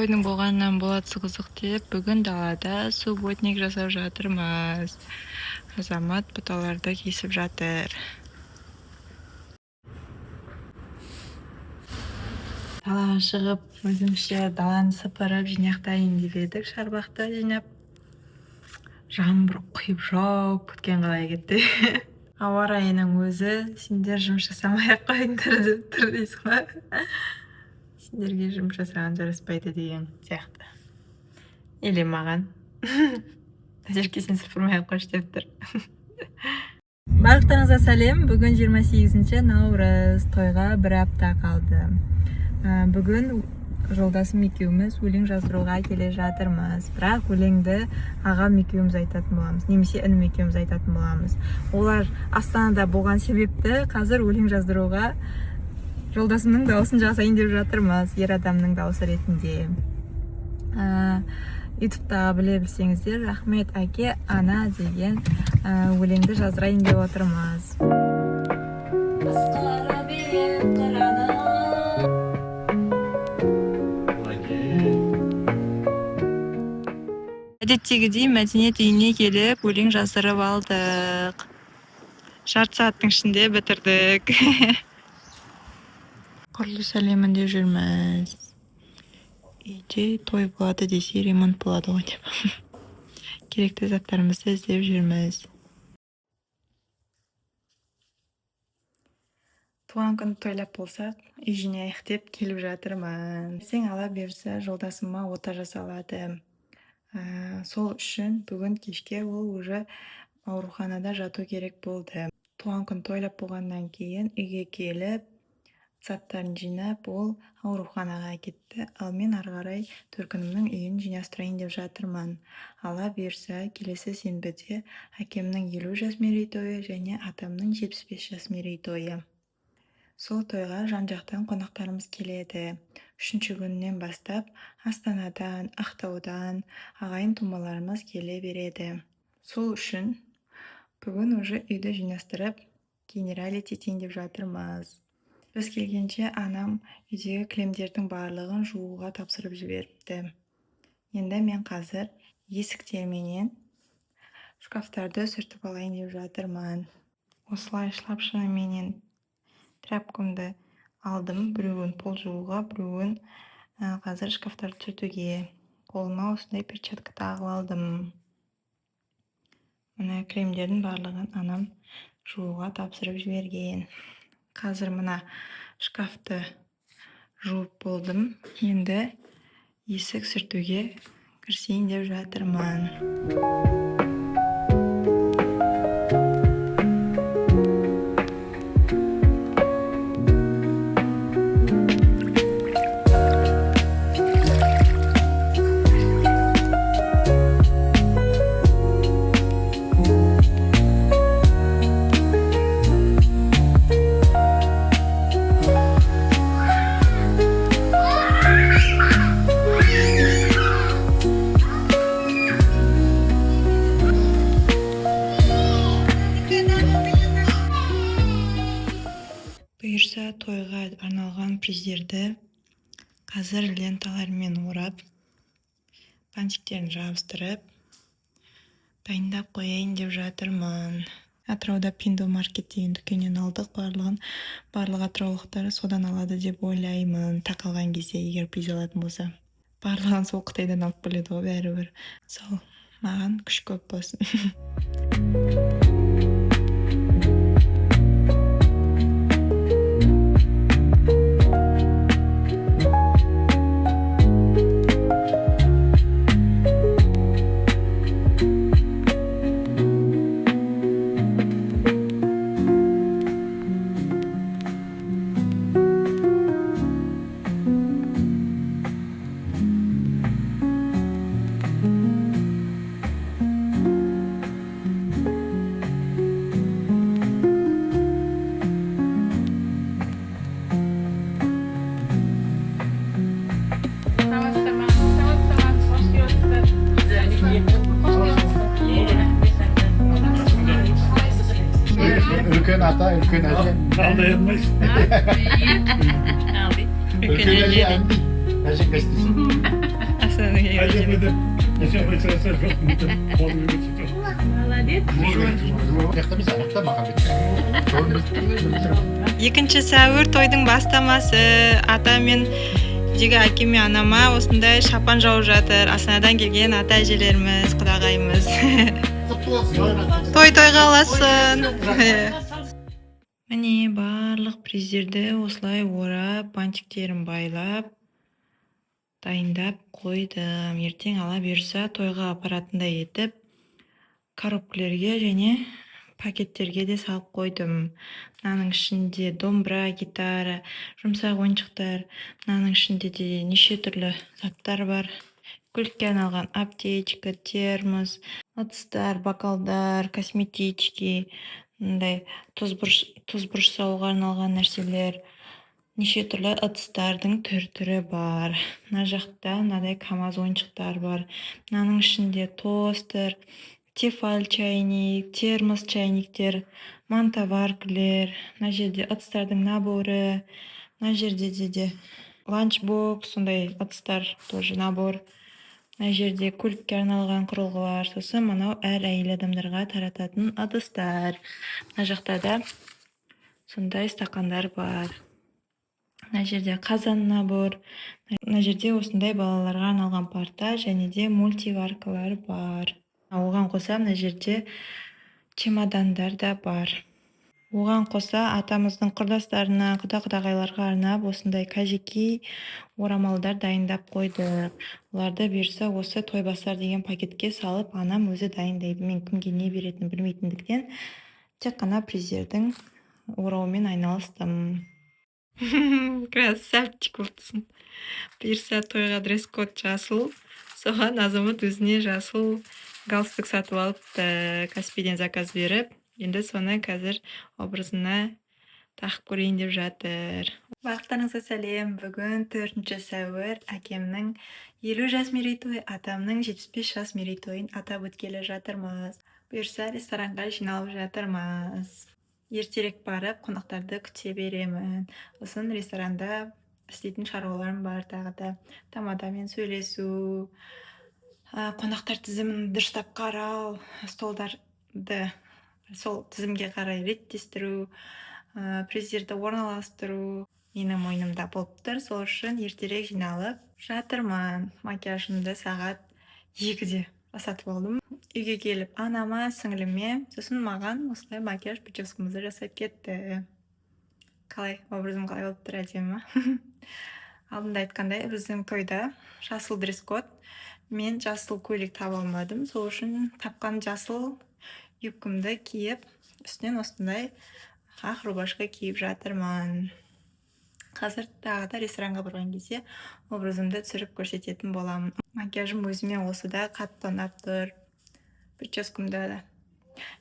тойдың болғанынан болатсы қызық деп, бүгін далада субботник жасап жатырмыз. Азамат бұталарды кесіп жатыр. Далаға шығып, өзімше даланы сыпырып жинақтайын деп едік, шарбақты жинап. Жаңбыр құйып жауып кеткен қалай кетті. Ауа райының өзі сендер жұмыс жасамай-ақ қойыңдар деп тұр дейсің ба? Сендерге жұмыс жасаған жараспайды деген сияқты. Или маған. Тәжірке сен сыпырмай-ақ қойшы деп тұр. Барлықтарыңызға сәлем. Бүгін 28 наурыз, тойға бір апта қалды. Бүгін жолдасым екеуміз өлең жаздыруға келе жатырмыз. Бірақ өлеңді ағам екеуміз айтатын боламыз, немесе інім екеуміз айтатын боламыз. Олар Астанада болған себепті қазір өлең жаздыруға жолдасымның дауысын жасайын деп жатырмыз, ер адамның дауысы ретінде. ютубтағы біле білсеңіздер, Рахмет әке ана деген өлеңді жаздырайын деп отырмыз. Әдеттегідей мәдениет үйіне келіп, өлең жаздырып алдық. Жарты сағаттың ішінде бітірдік. Құрылыс әлемінде жүрміз. Үйде той болады десе, ремонт болады ғой деп. Керекті заттарымызды іздеп жүрміз. Туған күн тойлап болсақ, үй жинайық деп келіп жатырмын. Сен ала берсе, жолдасыма ота жасалады. Сол үшін бүгін кешке ол уже ауруханада жату керек болды. Туған күн тойлап болғаннан кейін үйге келіп, заттарын жинап, ол ауруханаға кетті. Ал мен ары қарай төркінімнің үйін жинастырайын деп жатырмын. Ала берсе, келесі сенбіде әкемнің 50 жас мерейтойы және атамның 75 жас мерейтойы. Сол тойға жан-жақтан қонақтарымыз келеді. 3-ші күннен бастап Астанадан, Ақтаудан ағайын тумаларымыз келе береді. Сол үшін бүгін уже үйді жинастырып, генералит етейін деп жатырмыз. Біз келгенше анам үйдегі кілемдердің барлығын жууға тапсырып жіберіпті. Енді мен қазір есіктерменен шкафтарды сүртіп алайын деп жатырмын. Осылай шылапшыменен тряпкамды алдым, біреуін пол жууға, біреуін қазір шкафтарды сүртуге. Қолыма осындай перчатка тағып алдым. Мына кремдердің барлығын анам жууға тапсырып жіберген. Қазір мына шкафты жуып болдым. Енді есік сүртуге кірісейін деп жатырмын. Бұйырса тойға арналған призерді қазір ленталармен орап, бантиктерін жабыстырып, дайындап қояйын деп жатырмын. Атырауда Пиндо маркет деген дүкеннен алдық барлығын. Барлық атыраулықтар содан алады деп ойлаймын. Тақалған кезде егер приз алатын болса. Барлығын сол Қытайдан алып келеді ғой бәрібір. Сол маған күш көп болсын. Ülken ata, ülken acı. Dayanmayız. Ülken acı, anne. Acı kaçtırsın. Молодец. Екінші сәуір тойдың бастамасы. Ата мен жеге әкем мен анама осындай шапан жауып жатыр. Астанадан келген ата әжелеріміз, құдағайымыз. Той-тойға оласын. Міне барлық приздерді осылай орап, бантиктерін байлап, дайындап қойдым. Ертең ала берса тойға апаратындай етіп, коробкалерге және пакеттерге де салып қойдым. Мынаның ішінде домбыра, гитара, жұмсақ ойыншықтар. Мынаның ішінде де неше түрлі заттар бар. Күлікке арналған аптечка, термос, ыдыстар, бокалдар, косметички, мындай тұзбұрыш салуға арналған нәрселер. Неше түрлі ыдыстардың түрі бар. Мына жақта мынадай КамАЗ ойыншықтар бар. Мынаның ішінде тостер, тефаль чайник, термос чайниктер, мантоваркілер. Мына жерде ыдыстардың наборы. Мына жерде де ланчбокс, сондай ыдыстар тоже набор. Мына жерде көлікке арналған құрылғылар. Сосын мынау әр әйел адамдарға тарататын ыдыстар. Мына жақта да сондай стақандар бар. Мына жерде қазан набор. Мына жерде осындай балаларға арналған парта және де мультиваркалар бар. Оған қоса мына жерде чемодандар да бар. Оған қоса атамыздың құрдастарына, құда-құдағайларға арнап осындай кажеки орамалдар дайындап қойдық. Оларды берсе осы тойбастар деген пакетке салып, анам өзі дайындайды. Мен кімге не беретінін білмейтіндіктен тек қана приздердің орауымен айналыстым. Красавчик болсын. Бұйырса тойға дресс-код жасыл. Соған Азамат өзіне жасыл галстук сатып алыпты. Каспийден заказ беріп, енді соны қазір образына тақып көрейін деп жатыр. Бақыттарыңызға сәлем. Бүгін 4 сәуір әкемнің 50 жас мерейтойы, атамның 75 жас мерейтойын атап өткелі жатырмыз. Бұйырса ресторанға жиналып жатырмыз. Ертерек барып, қонақтарды күте беремін. Сосын ресторанда істейтін шаруаларым бар тағы да. Тамадамен сөйлесу, қонақтар тізімін дұрыстап қарау, столдарды сол тізімге қарай реттестіру, приздерді орналастыру менің мойнымда болып тұр. Сол үшін ертерек жиналып жатырмын. Макияжымды сағат 2-де жасатып алдым. Үйге келіп анама, сіңіліме, сосын маған осылай макияж прическамызды жасап кетті. Қалай, образым қалай болып тұр, әдемі? Алдында айтқандай, біздің тойда жасыл дресс-код. Мен жасыл көйлек таба алмадым. Сол үшін тапқан жасыл юбкамды киіп, үстінен осындай ақ рубашка киіп жатырмын. Қазір тағы да ресторанға барған кезде образымды түсіріп көрсететін боламын. Макияжым өзіме осыда қатты ұнап тұр. Прическамда да.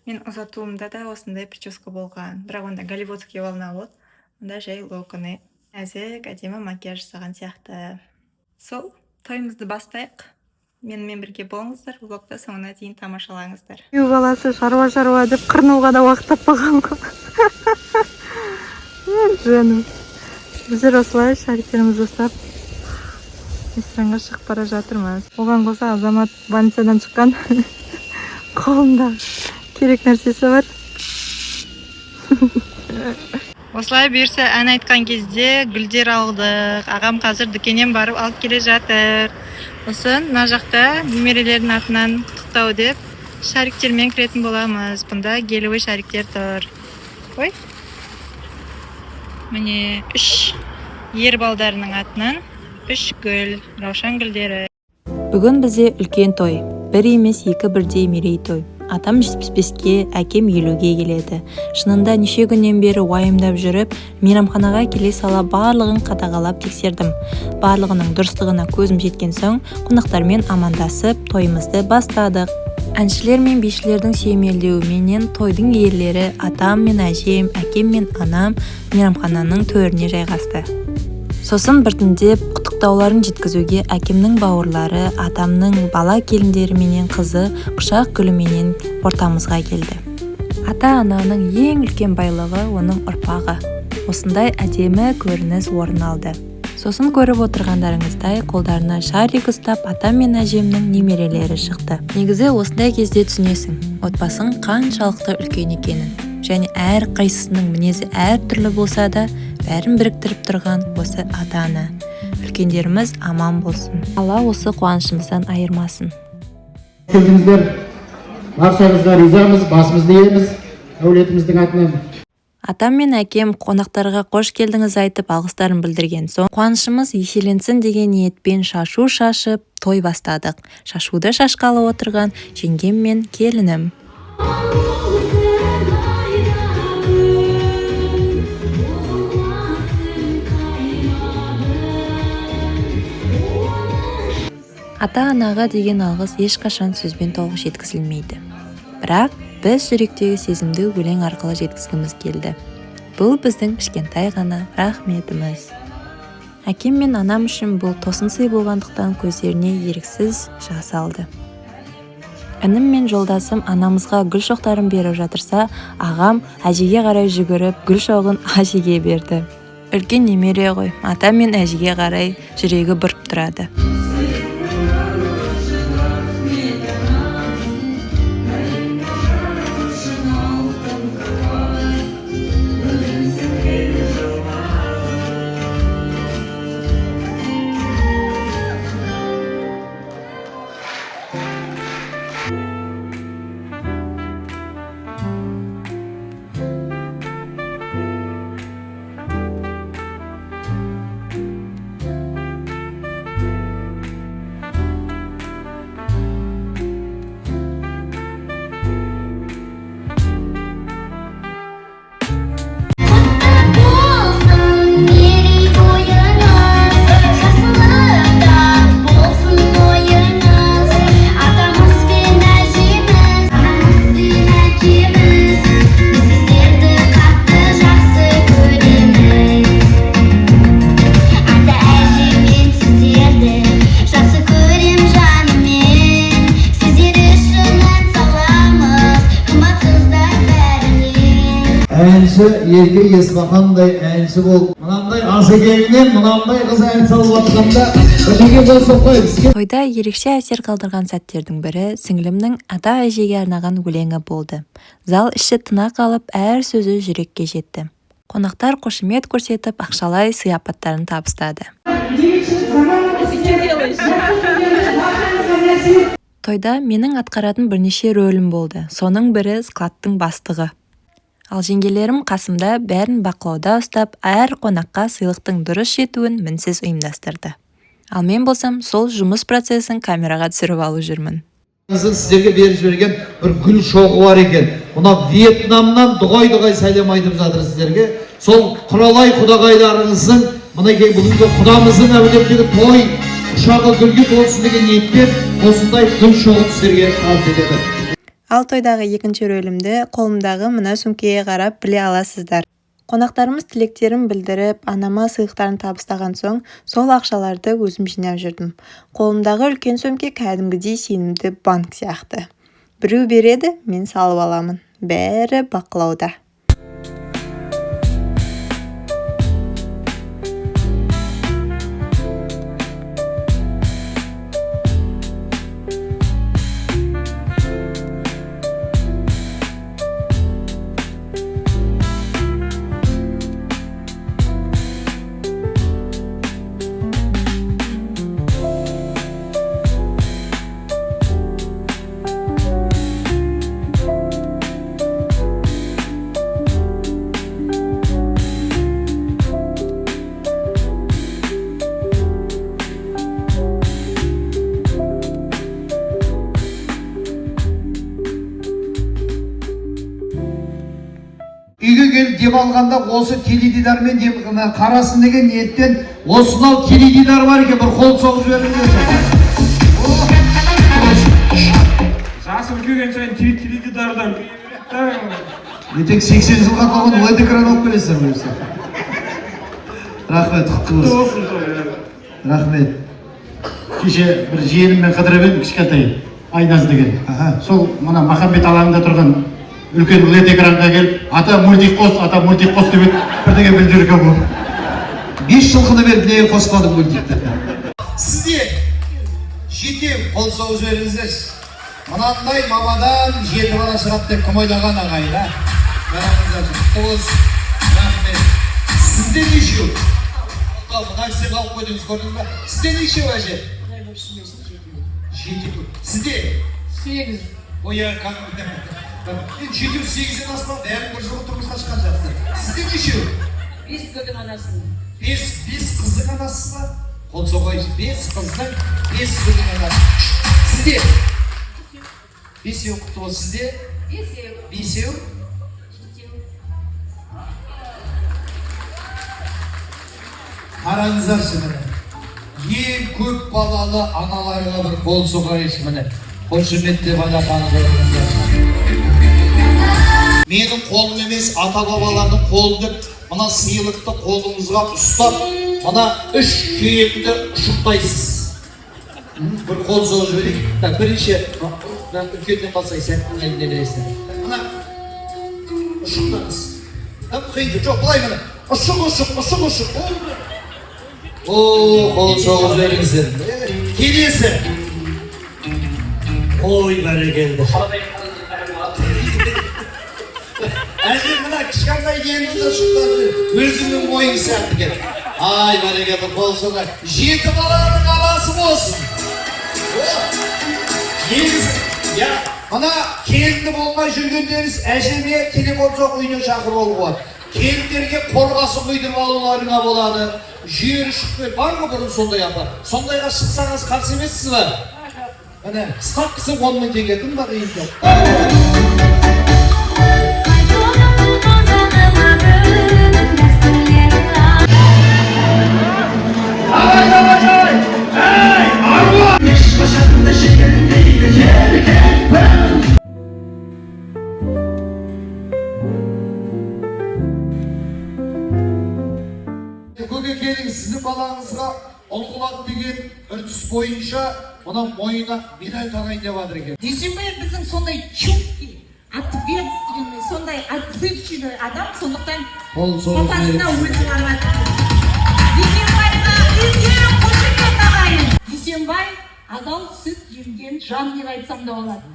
Мен ұзатуымда да осындай прическа болған. Бірақ онда голливудский волна болды. Онда жай локоны. Нәзік, әдемі макияж жасаған сияқты. Сол, тойымызды бастайық. Менімен бірге болыңыздар, влогты соңына дейін тамашалаңыздар. Үй баласы шаруа деп қырнуға да уақыт таппаған ғой. Жаным. Біздер осылай шариктерімізді ұстап ресторанға шығып бара жатырмыз. Оған қоса Азамат больницадан шыққан. Қолында керек нәрсесі бар. Осылай бұйырса ән айтқан кезде гүлдер алдық. Ағам қазір дүкеннен барып алып келе жатыр. Сосын мына жақта немерелердің атынан құттықтау деп шариктермен кіретін боламыз. Бұнда гелевый шариктер тұр. Ой. Міне 3 ер балдарының атынан 3 гүл, раушан гүлдері. Бүгін бізде үлкен той. Бір емес екі бірдей мерейтой. Атам 75-ке, әкем 50-ге келеді. Шынында неше күннен бері уайымдап жүріп, мейрамханаға келе сала барлығын қадағалап тексердім. Барлығының дұрыстығына көзім жеткен соң, қонақтармен амандасып, тойымызды бастадық. Әншілер мен бишілердің сүйемелдеуіменен тойдың иелері атам мен әжем, әкем мен анам мейрамхананың төріне жайғасты. Сосын біртіндеп құттықтауларын жеткізуге әкемнің бауырлары, атамның бала келіндері менен қызы құшақ гүліменен ортамызға келді. Ата-ананың ең үлкен байлығы оның ұрпағы. Осындай әдемі көрініс орын алды. Сосын көріп отырғандарыңыздай қолдарына шарик ұстап ата мен әжемнің немерелері шықты. Негізі осындай кезде түсінесің, отбасың қаншалықты үлкен екенін. Және әр қайсысының мінезі әр түрлі болса да, бәрін біріктіріп тұрған осы ата-ана. Үлкендеріміз аман болсын. Алла осы қуанышымыздан айырмасын. Келдіңіздер, баршаңызға ризамыз, басымызды иеміз, әулетіміздің атынан. Атам мен әкем қонақтарға қош келдіңіз айтып алғыстарын білдірген соң, қуанышымыз еселенсін деген ниетпен шашу шашып, той бастадық. Шашуды шашқалы отырған жеңгем мен келінім. Ата-анаға деген алғыс ешқашан сөзбен толық жеткізілмейді. Бірақ біз жүректегі сезімді өлең арқылы жеткізгіміз келді. Бұл біздің кішкентай ғана рахметіміз. Әкем мен анам үшін бұл тосын сый болғандықтан көздеріне еріксіз жас алды. Інім мен жолдасым анамызға гүл шоқтарын беріп жатырса, ағам әжеге қарай жүгіріп гүл шоғын әжеге берді. Үлкен немере ғой, ата мен әжеге қарай жүрегі бұрып тұрады. Әнші ерке Есмахандай әнші бол. Мынандай асекеңнен мынандай қыз ән салып жатқанда бірдеңе болсын қой бізге. Тойда ерекше әсер қалдырған сәттердің бірі сіңлімнің ата-әжеге арнаған өлеңі болды. Зал іші тына қалып, әр сөзі жүрекке жетті. Қонақтар қошемет көрсетіп, ақшалай сый-апаттарын табыстады. Тойда менің атқаратын бірнеше рөлім болды. Соның бірі складтың бастығы. Ал жеңгелерім қасымда бәрін бақылауда ұстап, әр қонаққа сыйлықтың дұрыс жетуін мінсіз ұйымдастырды. Ал мен болсам, сол жұмыс процесін камераға түсіріп алып жүрмін. Сіздерге беріп жіберген бір гүл шоғы бар екен. Мына Вьетнамнан дұғай-дұғай сәлем айтып жатыр сіздерге. Сол құралай құдағайларыңыздың, мінекей бүгінгі құдамыздың әулеттегі той құшағы гүлге толсын деген ниетпен осындай гүл шоғы сіздерге арз етеді. Ал тойдағы екінші рөлімді қолымдағы мына сөмкеге қарап біле аласыздар. Қонақтарымыз тілектерін білдіріп, анама сыйлықтарын табыстаған соң, сол ақшаларды өзім жинап жүрдім. Қолымдағы үлкен сөмке кәдімгідей сенімді банк сияқты. Біреу береді, мен салып аламын. Бәрі бақылауда. Үйге келіп дем алғанда осы теледидармен қарасын деген ниеттен осынау теледидар бар екен, бір қол соғып жіберіңіздер. Жасы үлкейген сайын теледидардан ертең 80 жылға толған LED экран алып келесіздер бұйырса. Рахмет, құтты болсын. Рахмет. Кеше бір жиеніммен қыдырып едім, кішкентай Айназ деген. Сол мына Махамбет алаңында тұрған үлкен LED экранға келіп, ата мультик қос деп бірдеңе білдірген бұл. 5 жылқыны беріп неге қоспадың мөлтекті. Сізде жетеу қол соғып жіберіңіздерші. Мынандай мамадан 7 бала шығады деп кім ойлаған ағайын, а? Рахмет. Сізде нешеу? Мына кісі қалып қойдыңыз, көрдіңіз ба? Сізде нешеу әже? 7. Сізде? 8. Оя, кәдімгі. 7-8-ден асқан, бәрін бір жылы тұрмысқа шыққан жатсыздар. Сізде нешеу? 5 қыздың анасы. 5 қыздың анасы ба? Қол соғайшы. 5 қыздың, 5 қыздың анасы. Сізде? 5-еу құтты бол. Сізде? 5-еу. 5-еу? Қараңыздаршы міне. Ең көп балалы аналарға бір қол соғайшы міне. Қошеметте балапандарыңыздар. Менің қолым емес, ата-бабалардың қолы деп, мына сыйлықты қолыңызға ұстап, мына 3 күйемді ұшықтайсыз. Бір қол соғып жіберейік. Бірінші, үлкеннен басай, сәттің әліне бересің. Мына ұшықтаңыз. Қиды, жоқ, бұлай міне. Ұшық. Қол соғып жіберіңіздер. Келесі. Ой, бәрекелді. Әже мына кішкентай келінді шықтарды өзіңнің ойың сәтті кел. Ай, бәрекелді, қол соғып. 7 баланың анасы болсын. Мына келінді болмай жүргендеріңіз әжеме телефон соқ үйіне шақырып алуға болады. Келіндерге қорғасын құйдырып алуларыңа болады. Жүйері шықпен бар ма бұрын сондай апа? Сондайға шықсаңыз қарсы емессіз ба? Міне, қысқақ кісі 10 мың теңгедім ба дейін жоқ. Көке келіңіз, сіздің балаңызға ұлғылат деген үрдіс бойынша мұна мойына медаль тағайын деп жатыр екен. Дүйсенбай біздің сондай чуткий, ответственный, сондай отзывчивый адам, сондықтан папасына өзі барады. Дүйсенбайға үлкен қошемет ағайын. Дүйсенбай адал сүт емген жан деп айтсам да болады.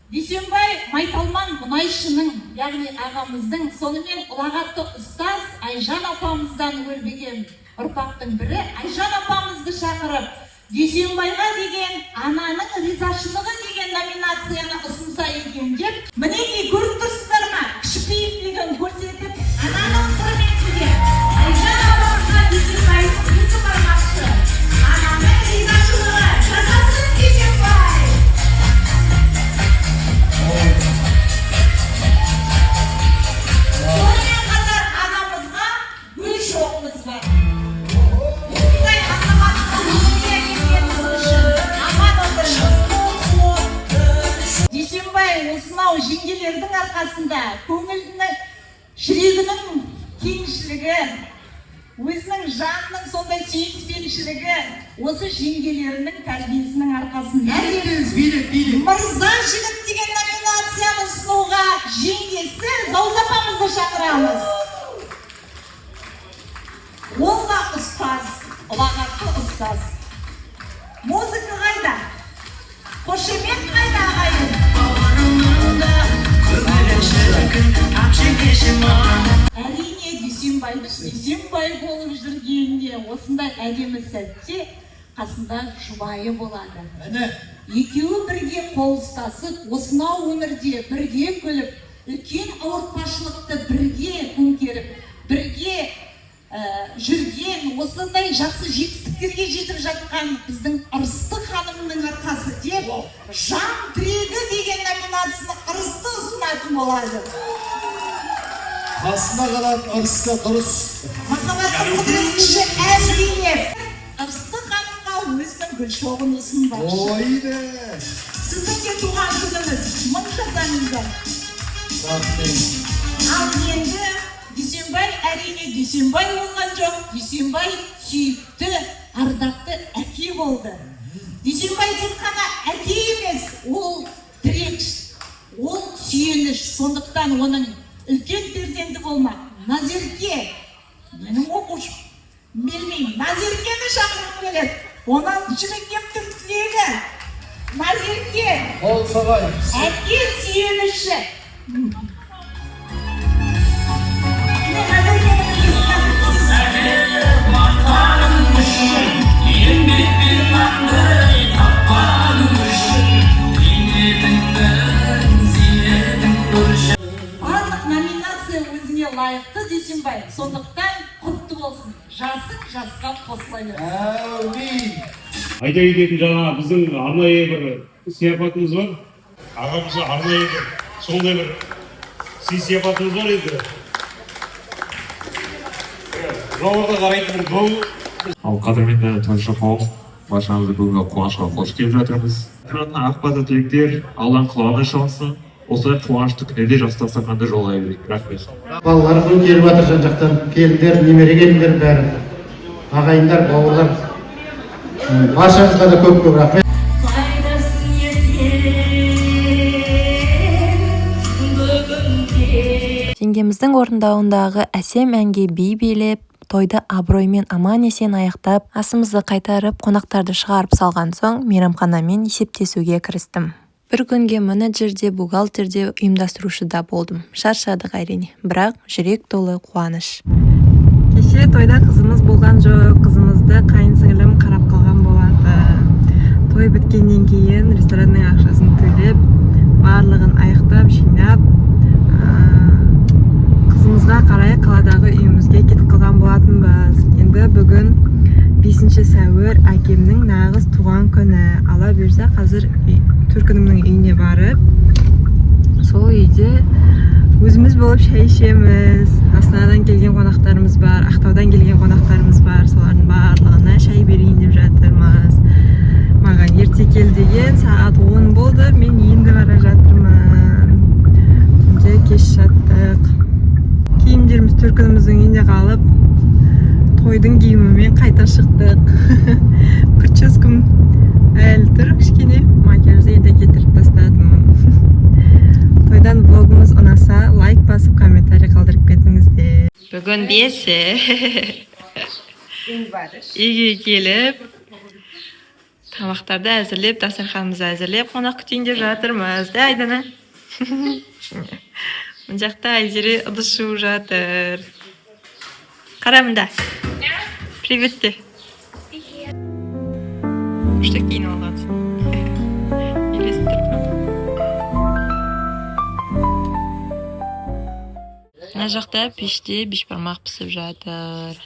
Дүйсенбай Майталман мұнайшының, яғни ағамыздың, сонымен ұлағатты ұстаз Айжан апамыздан өрбеген ұрпақтың бірі Айжан апамызды шақырып, Дүйсенбайға деген ананың ризашылығы деген номинацияны ұсынса екен деп, мінекей көріп тұрсыздар ма? Кішіпейілдігін көрсетіп, ананың құрметіне Айжан апамызға Дүйсенбайдың өзі бармақшы. Ананың ризашылығы жасасын Дүйсенбай! Сонымен қатар анамызға гүл шоғымыз бар. Осындай азаматтың өмірге келгеніміз үшін аман отырыңыз. Дүйсенбай осынау жеңгелердің арқасында көңілінің, жүрегінің кеңшілігі, өзінің жанының сондай сүйіспеншілігі осы жеңгелерінің тәрбиесінің арқасында. Мырза жігіт деген номинацияны ұсынуға жеңгесі Заузапамызды шақырамыз. Ол да ұстаз, ұлағатты ұстаз. Музыка қайда? Қошемет қайда ағайын? Әрине Дүйсенбай болып жүргенде осындай әдемі сәтте қасында жұбайы болады. Екеуі бірге қол ұстасып, осынау өмірде бірге күліп, үлкен ауыртпашылықты бірге көмкеріп, бірге жүрген, осындай жақсы жетістіктерге жетіп жатқан біздің Ырысты ханымның арқасы деп, жан тірегі деген номинацияны Ырысты ұсынатын болады. Қасына қалатын Ырысты дұрыс. Махаббаттың құдіретші әзбейнеп, Ырысты ханымға өзінің гүл шоғын ұсынбақшы. Ойды! Сіздің де туған күніңіз, мың жасаңыздар. Ал енді Дүйсенбай әрине Дүйсенбай болған жоқ, Дүйсенбай сүйікті, ардақты әке болды. Дүйсенбай тек қана әке емес, ол тірек, ол сүйеніш, сондықтан оның үлкен перзенті болмақ. Назерке, менің оқушым, білмеймін. Назеркені шақырғым келеді. 16 мектептің түлегі. Назерке. Қол соғайық. Әке сүйеніші. Назеркені барлық номинация өзіне лайықты Дүйсенбай. Сондықтан құтты болсын. Жасың жасқа қосыла берсін. Әумин. Айта кететін жаңа біздің арнайы бір сияпатымыз бар. Ағамызға арнайы бір сондай бір сияпатымыз бар еді. Жоғарыда қарайтын бір гол. Ал қадірменді тойшы қауым, баршаңызды бүгінгі қуанышқа қош келіп жатырмыз. Тұратын ақпазы тілектер, Алланың құлағына шалсын. Осылай қуанышты күнде жас дастарханды жолай берейік. Рахмет. Балалар күн келіп жатыр жан-жақтан, келіндер, немере келіндер бәрі. Ағайындар, бауырлар. Баршаңызға да көп-көп рахмет. жеңгеміздің орындауындағы әсем әнге би билеп, тойды абыроймен аман-есен аяқтап, асымызды қайтарып, қонақтарды шығарып салған соң, мейрамханамен есептесуге кірістім. Бір күнге менеджерде, бухгалтерде, ұйымдастырушыда болдым. Шаршадық әрине, бірақ жүрек толы қуаныш. Кеше тойда қызымыз болған жоқ, қызымызды қайынсіңлім қарап қалған болады. Той біткеннен кейін ресторанның ақшасын төлеп, барлығын аяқтап, жинап, қызымызға қарай қаладағы үйімізге кетіп қалған болатынбыз. Енді бүгін 5 сәуір әкемнің нағыз туған күні. Ала берсе қазір төркінімнің үйіне барып, сол үйде өзіміз болып шай ішеміз. Астанадан келген қонақтарымыз бар, Ақтаудан келген қонақтарымыз бар. Солардың барлығына шай берейін деп жатырмыз. Маған ерте кел деген, сағат 10 болды, мен енді бара жатырмын. Түнде кеш жаттық. Киімдеріміз төркініміздің үйінде қалып, тойдың киімімен қайта шықтық. Прическам әлі тұр кішкене, макияжды енді кетіріп тастадым. Тойдан влогымыз ұнаса, лайк басып, комментарий қалдырып кетіңіздер. Бүгін бесі үйге келіп, тамақтарды әзірлеп, дастарханымызды әзірлеп, қонақ күтейін деп жатырмыз. Да, Айдана? Мына жақта Айзере ыдыс жуып жатыр. Қара мында. Привет де. Что киініп алғансың? Елесіп тұрып. Мына жақта пеште бешбармақ пісіп жатыр.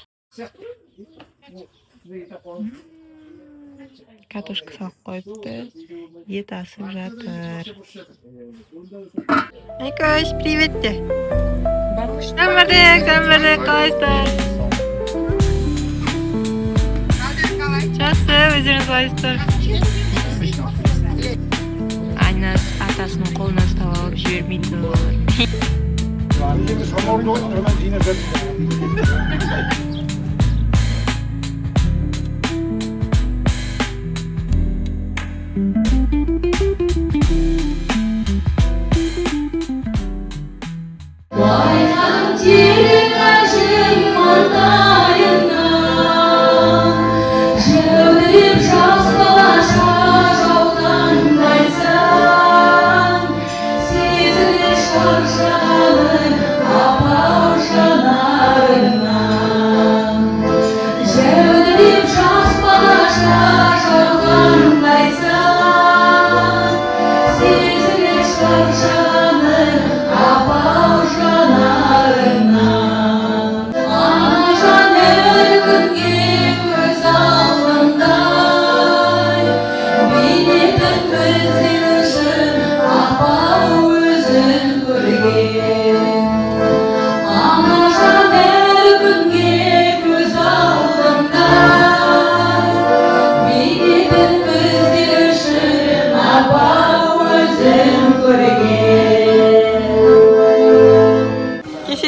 Картошка салып қойыпты. Ет асып жатыр. Айкош, привет де. Сәмбірдік, қалайсыздар? Жақсы, өздеріңіз қалайсыздар? Айнас атасының қолынан ұстап алып жібермей тұр.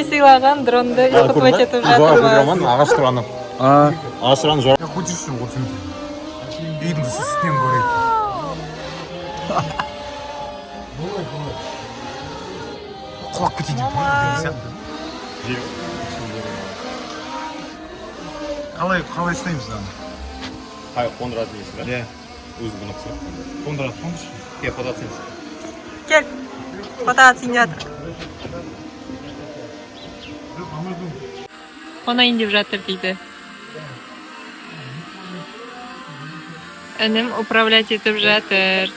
Сыйлаған дронды испытывать етіп жатырмыз. Ағаш тұранып. Ағаш тұраны жор. Құтышын құтын. Үйдің сүстен көрейді. Құлап кетейді. қалай істейміз аны? Қай қондырады дейсің ба? Иә. Өзі бұнықсы. Қондырады қондыршы. Фото түсеміз. Gel. Fotoğraf çekiyorlar. Ona indip жатыр дейді. Інім управлять етіп жатыр.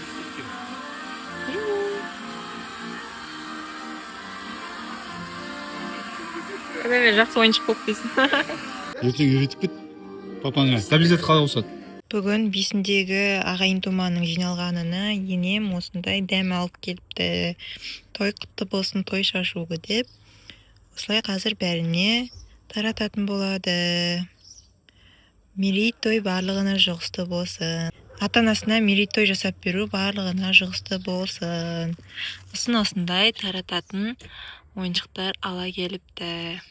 Кәдімгі жақсы ойыншық болып дейсің. Ертең үйретіп кет. Папаңа стабилизатор қалай қосады? Бүгін бесіндегі ағайын туманың жиналғанына енем осындай дәм алып келіпті. Той құтты болсын, той шашуғы деп. Осылай қазір бәріне тарататын болады. Мерейтой барлығына жұғысты болсын. Ата-анасына мерейтой жасап беру барлығына жұғысты болсын. Осындай тарататын ойыншықтар ала келіпті.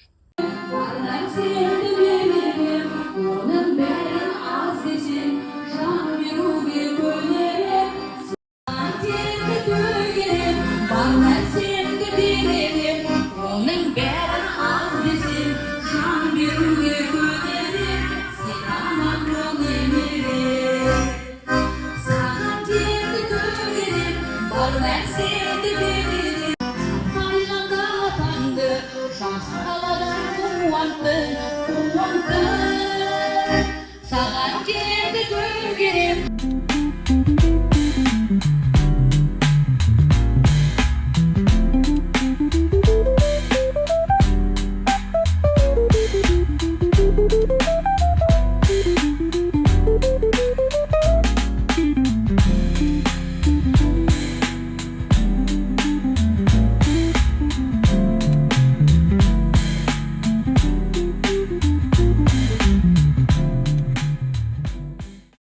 Саған келді көгерем